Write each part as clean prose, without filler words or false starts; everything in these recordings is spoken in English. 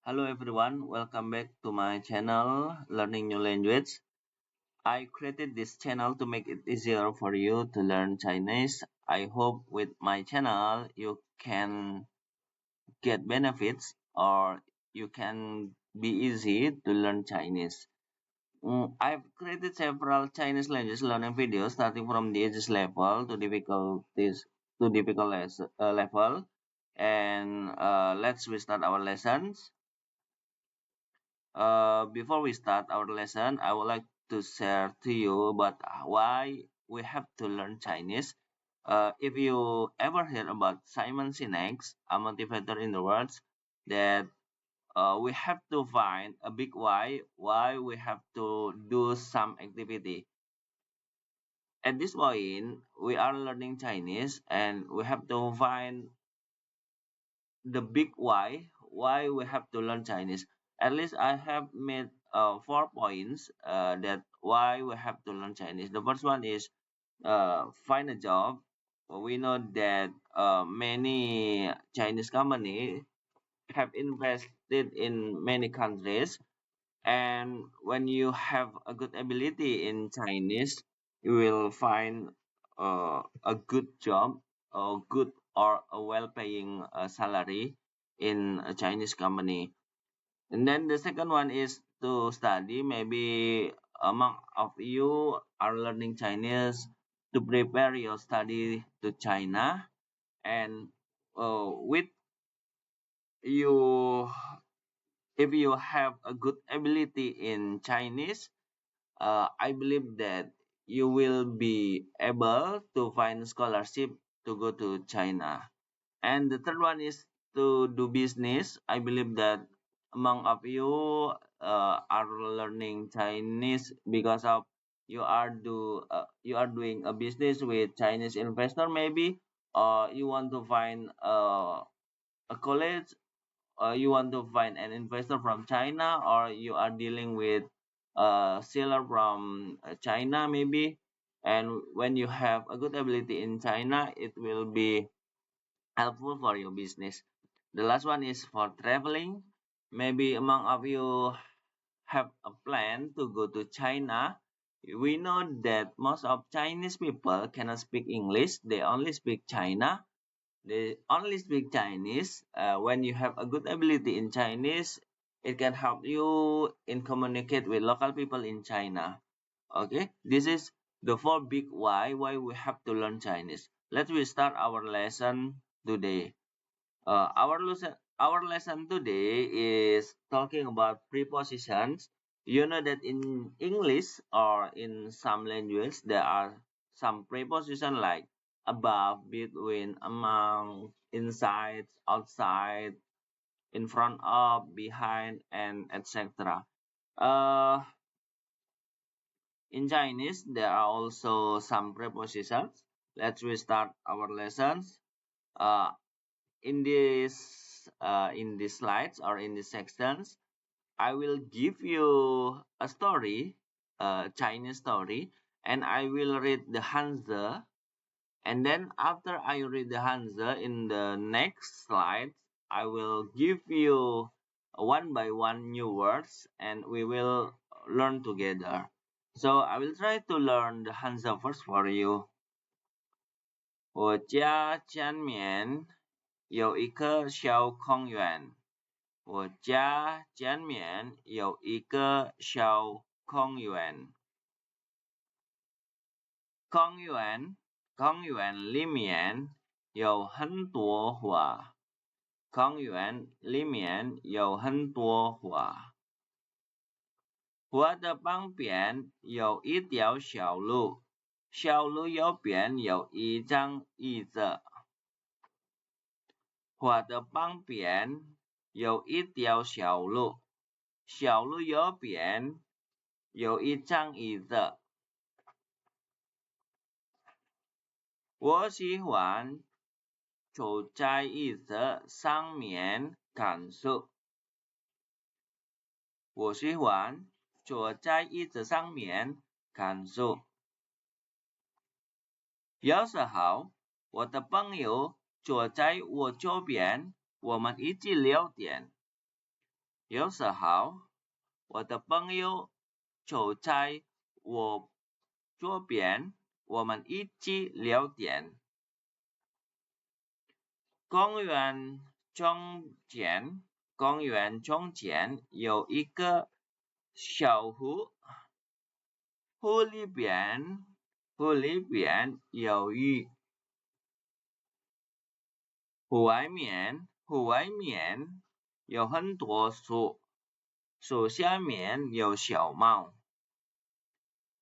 Hello everyone, welcome back to my channel Learning New Language. I created this channel to make it easier for you to learn Chinese. I hope with my channel you can get benefits or you can be easy to learn Chinese. I've created several Chinese language learning videos starting from the ages level to difficulties to level. And let's restart our lessons. Before we start our lesson, I would like to share to you about why we have to learn Chinese. If you ever hear about Simon Sinek's a motivator in the words that we have to find a big why we have to do some activity. At this point, we are learning Chinese and we have to find the big why we have to learn Chinese. At least I have made 4 points that why we have to learn Chinese. The first one is find a job. We know that many Chinese company have invested in many countries, and when you have a good ability in Chinese, you will find a good job, a good or a well-paying salary in a Chinese company. And then the second one is to study. Maybe among of you are learning Chinese to prepare your study to China, and with you, if you have a good ability in Chinese, I believe that you will be able to find scholarship to go to China. And the third one is to do business. I believe that among of you are learning Chinese because of you are doing a business with Chinese investor maybe, or you want to find a college, you want to find an investor from China, or you are dealing with a seller from China maybe. And when you have a good ability in China, it will be helpful for your business. The last one is for traveling. Maybe among of you have a plan to go to China. We know that most of Chinese people cannot speak English. They only speak China. They only speak Chinese. When you have a good ability in Chinese, it can help you in communicate with local people in China. Okay, this is the four big why we have to learn Chinese. Let's we start our lesson today. Our lesson today is talking about prepositions. You know that in English or in some languages there are some preposition like above, between, among, inside, outside, in front of, behind, and etc. Uh, in Chinese there are also some prepositions. Let's restart our lessons. Uh, in these slides or in these sections, I will give you a story, a Chinese story, and I will read the Hanzi. And then after I read the Hanzi in the next slide, I will give you one by one new words and we will learn together. So I will try to learn the Hanzi first for you. 我家前面有一个小公园。我家前面有一个小公园。公园里面有很多花。公园里面有很多花。花的旁边有一条小路。小路右边有一张椅子。花的旁边有一条小路。小路右边有一张椅子。我喜欢坐在椅子上面看书。我喜欢坐在椅子上面看书。有时候，我的朋友坐在我左边，我们一起聊天。有时候，我的朋友就在我左边，我们一起聊天。公园中间，公园中间有一个小湖，湖里边有鱼，湖外面有很多树，树下面有小猫。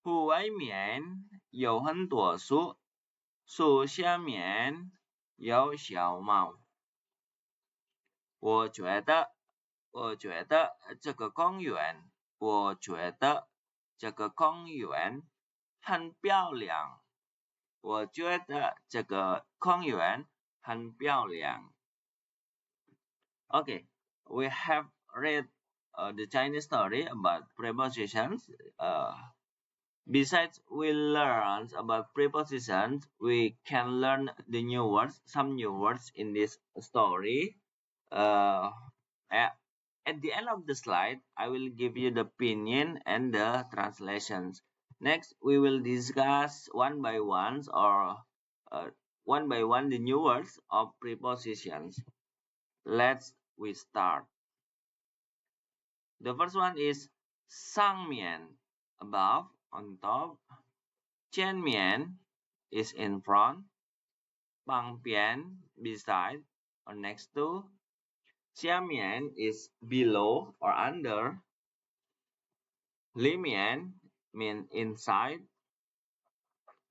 湖外面有很多树，树下面有小猫。我觉得，我觉得这个公园，我觉得这个公园很漂亮。我觉得这个公园很漂亮。Okay, we have read the Chinese story about prepositions. Besides we learn about prepositions, we can learn the new words, some new words in this story. Uh, at the end of the slide, I will give you the pinyin and the translations. Next, we will discuss one by one the new words of prepositions. Let's we start. The first one is sangmian, above, on top. Mian is in front. Pian beside or next to. Mian is below or under. Mian mean inside.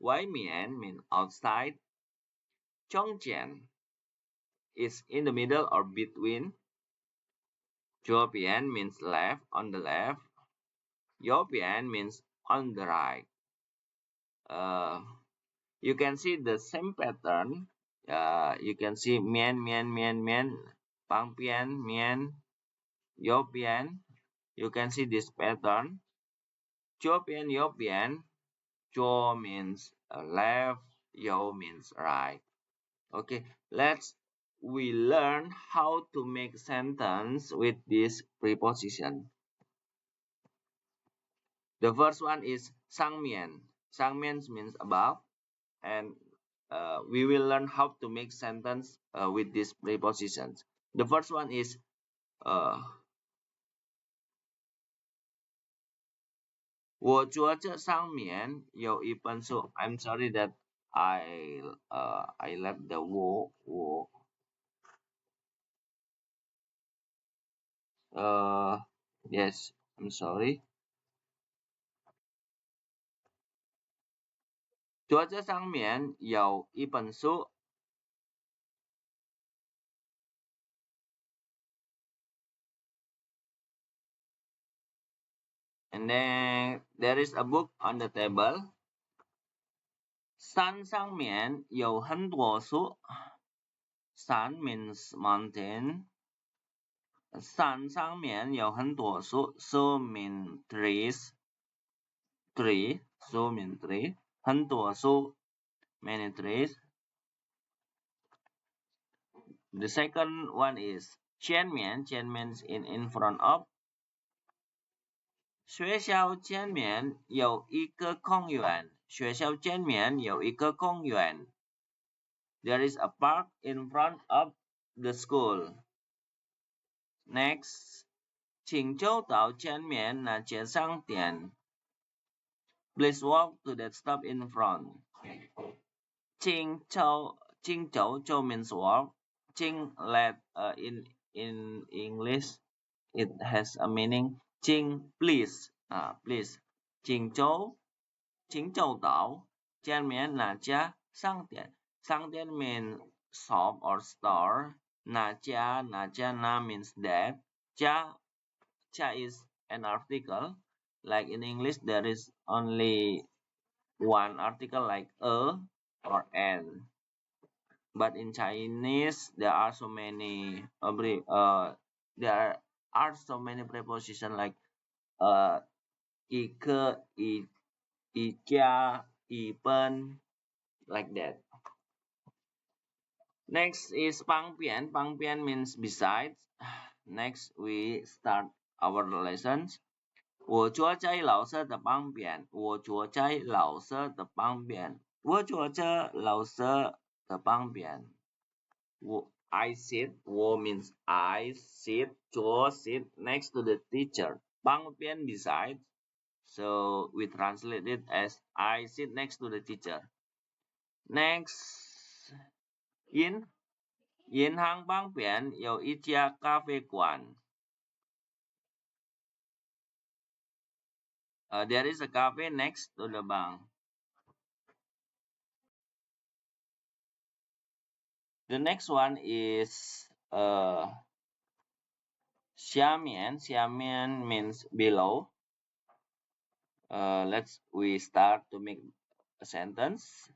Mian mean outside. Jian is in the middle or between. Pian means left, on the left. Pian means on the right. Uh, you can see the same pattern. You can see mian, pian, mian, pian. You can see this pattern. Pian, pian. Jo means left, yo means right. Okay, let's we learn how to make sentence with this preposition. The first one is sangmian. Sangmian means above, and we will learn how to make sentence with these prepositions. The first one is uh, 我桌子上面有一本书。I'm sorry that I left the 我 yes, I'm sorry. 桌子上面有一本书。And then there is a book on the table. 山上面有很多树。山 means mountain. 山上面有很多树。树 mean trees. Tree, 树 mean tree. 很多树 many trees. The second one is 前面 means in front of. 学校前面有一个公园。学校前面有一个公园。There is a park in front of the school. Next, 请就到前面那间商店。Please walk to that stop in front. 请就 means walk. 请 in English it has a meaning. 请 please. Please. 请就到前面那家商店。商店 means shop or store. 那家那 means that. 家 is an article. Like in English, there is only one article like a or an. But in Chinese, there are so many prepositions like 一个、一家、一本 like that. Next is 旁边 means besides. Next, we start our lessons. 我坐在老师的旁边，我坐在老师的旁边，我坐在老师的旁边。I sit, 我 means I sit, 坐 sit next to the teacher. 旁边 beside, so we translate it as I sit next to the teacher. Next, in 银行旁边有一家咖啡馆。There is a cafe next to the bank. The next one is 下面. 下面 means below. We start to make a sentence.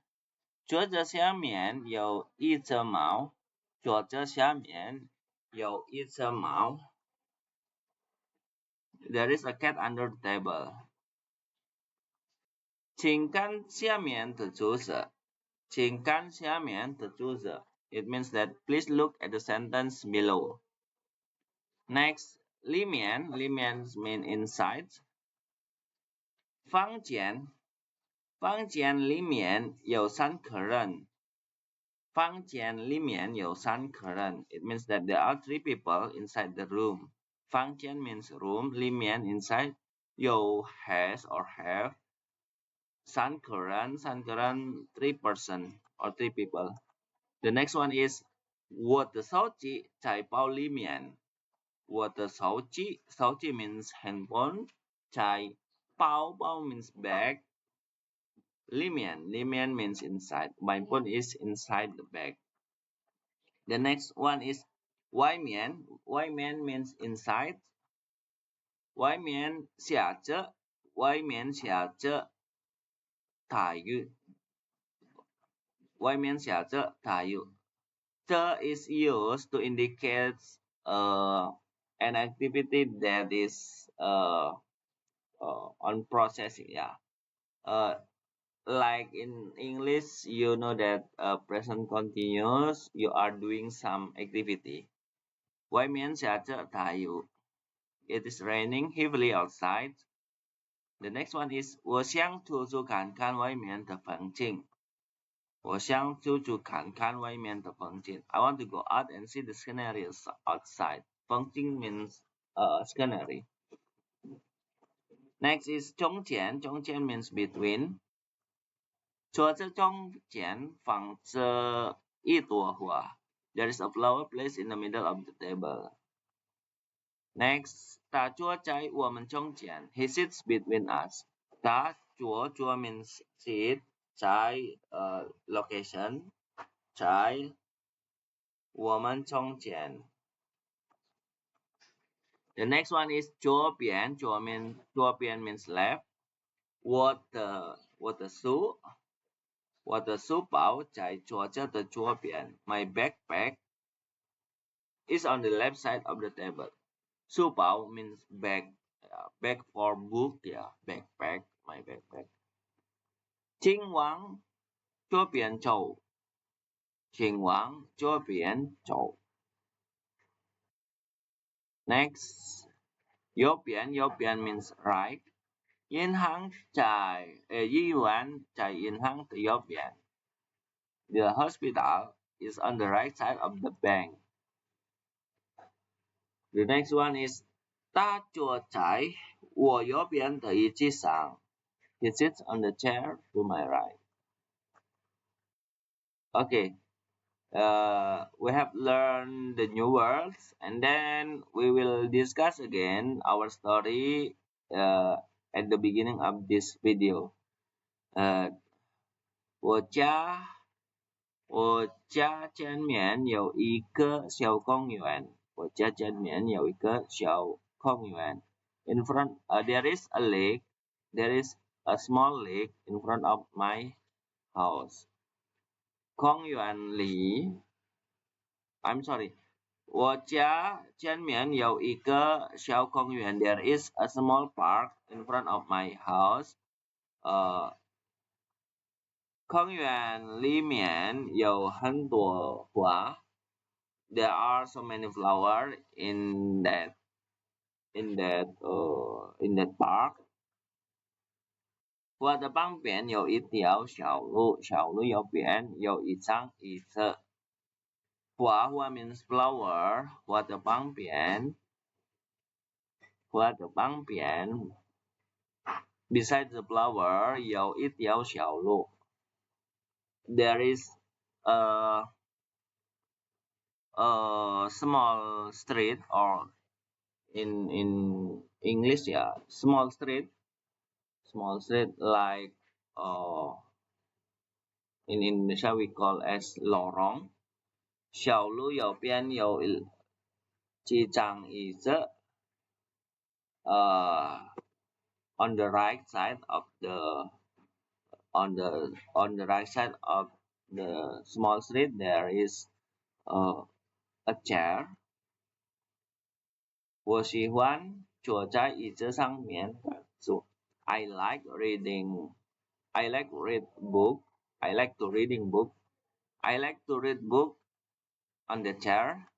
桌子下面有一只猫。桌子下面有一只猫。There is a cat under the table. 请看下面的注释。请看下面的注释。It means that please look at the sentence below. Next, 里面 means inside. 房间里面有3个人。房间里面有3个人。It means that there are 3 people inside the room. 房间 means room, 里面 inside. 有 has or have. 3个人 3 person or 3 people. The next one is 我的手机在包里面。我的手机 means handphone. 在包 means bag. 里面 means inside. My phone is inside the bag. The next one is 外面 means inside. 外面下着大雨。外面下着大雨。The is used to indicate an activity that is on processing. Yeah. Like in English, you know that present continuous, you are doing some activity. 外面下着大雨。It is raining heavily outside. The next one is 我想出去看看外面的风景。我想出去看看外面的风景。I want to go out and see the scenarios outside. 风景 means scenery. Next is 中间 means between. 桌子中间放着一朵花。There is a flower placed in the middle of the table. Next, 他坐在我们中间。He sits between us. 他坐 means sit. 在location. 在我们中间。The next one is 左边 means left. 我的书包在桌子的左边。My backpack is on the left side of the table. 书包 means bag. Bag for book. Yeah, backpack. My backpack. 请往左边走。请往左边走。Next, 右边 means right. 银行在医院在银行的右边。The hospital is on the right side of the bank. The next one is 他坐在我右边的椅子上。He sits on the chair to my right. Okay. We have learned the new words, and then we will discuss again our story at the beginning of this video. 我家前面有一个小公园。我家前面有一个小公园。In front, there is a lake. There is a small lake in front of my house. 公园里 I'm sorry. 我家前面有一个小公园。There is a small park in front of my house. 公园里面有很多花。there are so many flowers in that park. 我的旁边有一条小路，小路右边有一张椅子。花 means flower，我的旁边，我的旁边 beside the flower 有一条小路。There is a small street or in English, yeah, small street like in Indonesia we call as lorong. 小路右边有几张椅子 on the right side of the on the right side of the small street there is uh, a chair. 我喜欢坐在椅子上面坐。I like reading. I like read book. I like to reading book. I like to read book on the chair.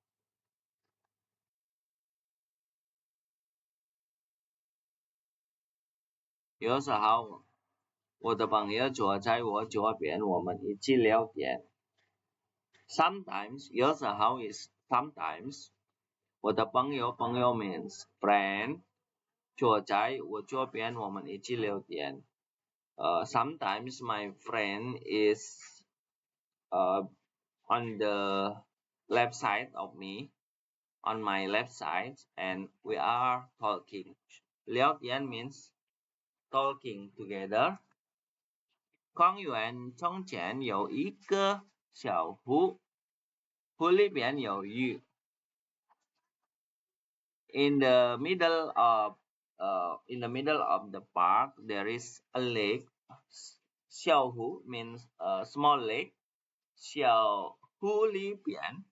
有时候我的朋友坐在我左边，我们一起聊天。Sometimes 有时候 is sometimes 我的朋友 means friend 坐在我左边，我们一起聊天。Sometimes my friend is on the left side of me, on my left side, and we are talking. 聊天 means talking together. 公园中间有一个小湖，湖里边有鱼。In the middle of the park there is a lake. 小湖 means a small lake. 小湖里边，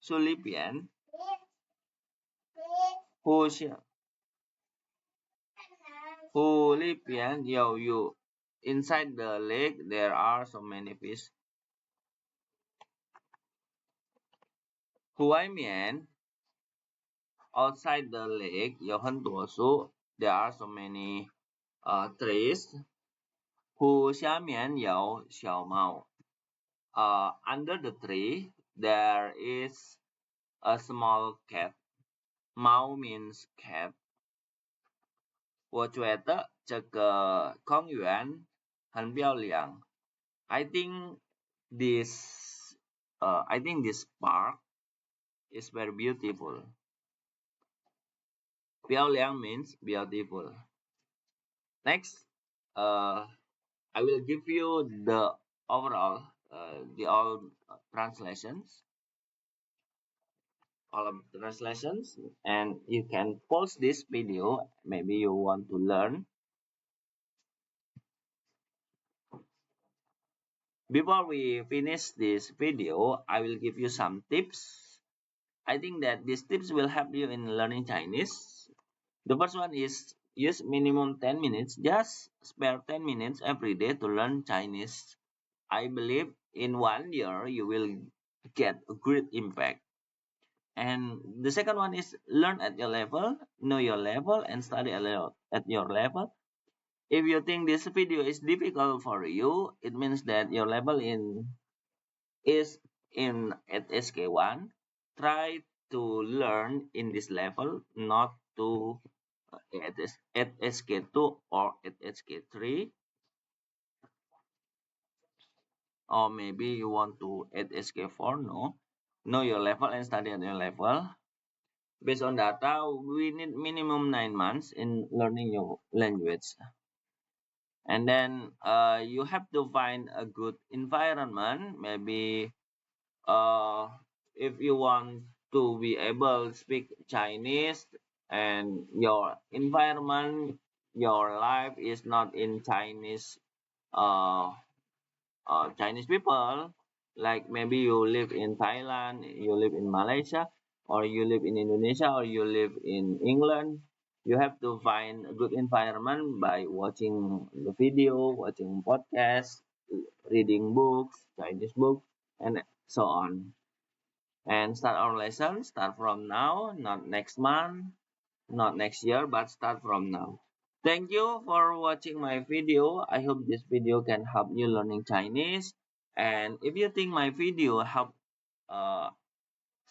湖里边，湖下，湖里边有鱼。Inside the lake there are so many fish. 湖外面 outside the lake 有很多树。There are so many trees. 湖下面有小猫。Under the tree there is a small cat. 猫 means cat. 我觉得这个公园很漂亮。I think this park is very beautiful. 漂亮 means beautiful. Next, I will give you the overall, the all translations, all of the translations, and you can pause this video. Maybe you want to learn. Before we finish this video, I will give you some tips. I think that these tips will help you in learning Chinese. The first one is use minimum 10 minutes. Just spare 10 minutes every day to learn Chinese. I believe in 1 year you will get a great impact. And the second one is learn at your level, know your level, and study at your level. If you think this video is difficult for you, it means that your level is in HSK1. Try to learn in this level, not to HSK2 or HSK3. Or maybe you want to HSK4, no. Know your level and study at your level. Based on data, we need minimum 9 months in learning your language. And then you have to find a good environment. Maybe if you want to be able to speak Chinese and your environment, your life is not in uh, Chinese people, like maybe you live in Thailand, you live in Malaysia, or you live in Indonesia, or you live in England. You have to find a good environment by watching the video, watching podcasts, reading books, Chinese books, and so on. and start our lesson. Start from now, not next month, not next year, but start from now. Thank you for watching my video. I hope this video can help you learning Chinese. And if you think my video help, uh,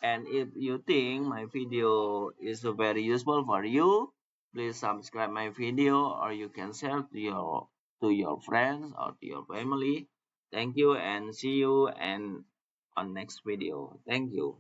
and if you think my video is very useful for you, please subscribe my video, or you can share to your friends or to your family. Thank you and see you and on next video. Thank you.